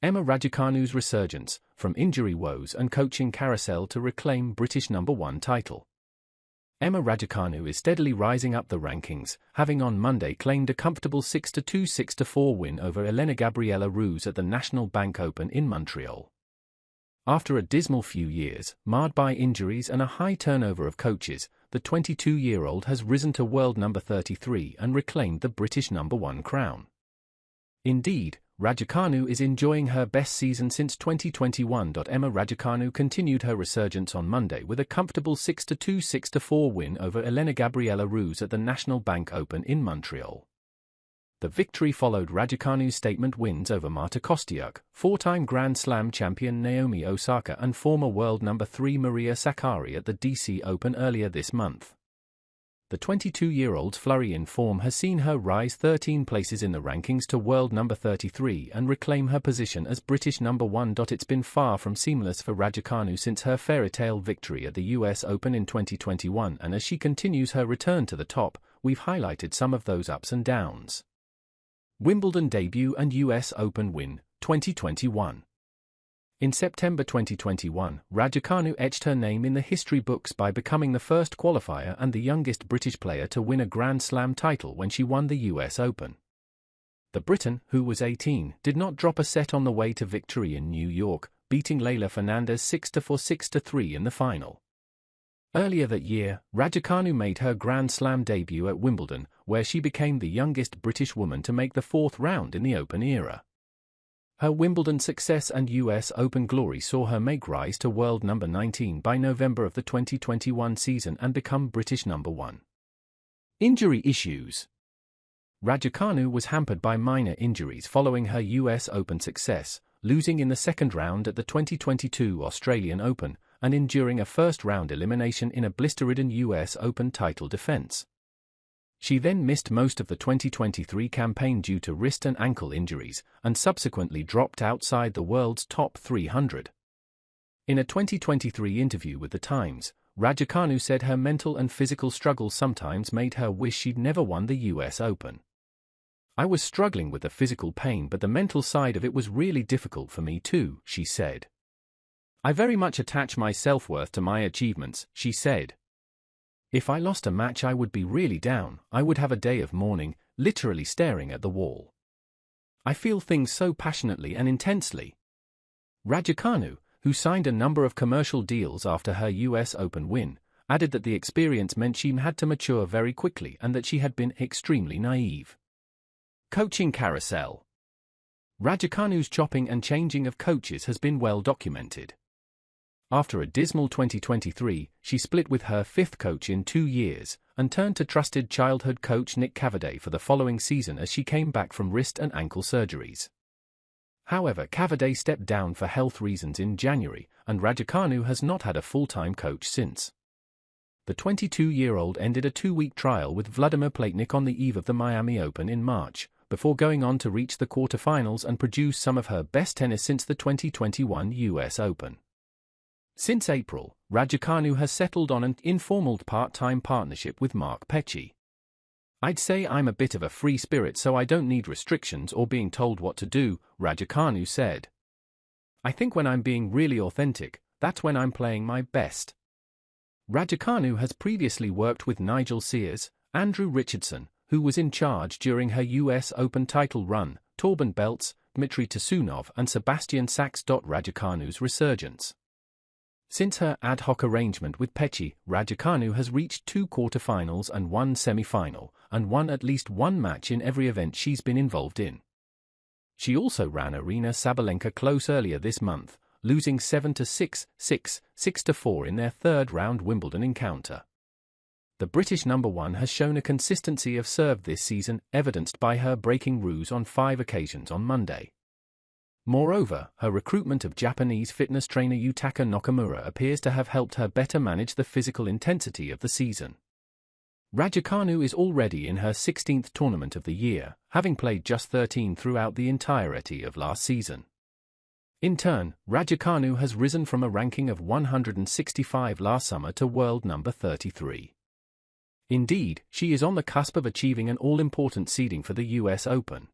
Emma Raducanu's resurgence, from injury woes and coaching carousel to reclaim British #1 title. Emma Raducanu is steadily rising up the rankings, having on Monday claimed a comfortable 6-2, 6-4 win over Elena Gabriela Ruse at the National Bank Open in Montreal. After a dismal few years, marred by injuries and a high turnover of coaches, the 22-year-old has risen to world number 33 and reclaimed the British #1 crown. Indeed, Raducanu is enjoying her best season since 2021. Emma Raducanu continued her resurgence on Monday with a comfortable 6-2, 6-4 win over Elena Gabriela Ruse at the National Bank Open in Montreal. The victory followed Raducanu's statement wins over Marta Kostyuk, four-time Grand Slam champion Naomi Osaka and former world number 3 Maria Sakkari at the DC Open earlier this month. The 22-year-old's flurry in form has seen her rise 13 places in the rankings to world number 33 and reclaim her position as British #1. It's been far from seamless for Raducanu since her fairy-tale victory at the US Open in 2021, and as she continues her return to the top, we've highlighted some of those ups and downs. Wimbledon debut and US Open win, 2021. In September 2021, Raducanu etched her name in the history books by becoming the first qualifier and the youngest British player to win a Grand Slam title when she won the US Open. The Briton, who was 18, did not drop a set on the way to victory in New York, beating Leylah Fernandez 6-4, 6-3 in the final. Earlier that year, Raducanu made her Grand Slam debut at Wimbledon, where she became the youngest British woman to make the fourth round in the Open era. Her Wimbledon success and US Open glory saw her make rise to world number 19 by November of the 2021 season and become British #1. Injury issues. Raducanu was hampered by minor injuries following her US Open success, losing in the second round at the 2022 Australian Open, and enduring a first-round elimination in a blister-ridden US Open title defense. She then missed most of the 2023 campaign due to wrist and ankle injuries, and subsequently dropped outside the world's top 300. In a 2023 interview with The Times, Raducanu said her mental and physical struggles sometimes made her wish she'd never won the US Open. "I was struggling with the physical pain, but the mental side of it was really difficult for me too," she said. "I very much attach my self-worth to my achievements," she said. "If I lost a match I would be really down, I would have a day of mourning, literally staring at the wall. I feel things so passionately and intensely." Raducanu, who signed a number of commercial deals after her US Open win, added that the experience meant she had to mature very quickly and that she had been extremely naive. Coaching carousel. Raducanu's chopping and changing of coaches has been well documented. After a dismal 2023, she split with her fifth coach in 2 years, and turned to trusted childhood coach Nick Cavaday for the following season as she came back from wrist and ankle surgeries. However, Cavaday stepped down for health reasons in January, and Raducanu has not had a full-time coach since. The 22-year-old ended a 2-week trial with Vladimir Platnik on the eve of the Miami Open in March, before going on to reach the quarterfinals and produce some of her best tennis since the 2021 US Open. Since April, Raducanu has settled on an informal part-time partnership with Mark Petchey. "I'd say I'm a bit of a free spirit, so I don't need restrictions or being told what to do," Raducanu said. "I think when I'm being really authentic, that's when I'm playing my best." Raducanu has previously worked with Nigel Sears, Andrew Richardson, who was in charge during her US Open title run, Torben Beltz, Dmitry Tursunov and Sebastian Sachs. Raducanu's resurgence. Since her ad hoc arrangement with Petchey, Raducanu has reached 2 quarterfinals and 1 semi-final, and won at least 1 match in every event she's been involved in. She also ran Arina Sabalenka close earlier this month, losing 7-6, 6, 6-4 in their third-round Wimbledon encounter. The British #1 has shown a consistency of serve this season, evidenced by her breaking Ruse on 5 occasions on Monday. Moreover, her recruitment of Japanese fitness trainer Yutaka Nakamura appears to have helped her better manage the physical intensity of the season. Raducanu is already in her 16th tournament of the year, having played just 13 throughout the entirety of last season. In turn, Raducanu has risen from a ranking of 165 last summer to world number 33. Indeed, she is on the cusp of achieving an all-important seeding for the US Open.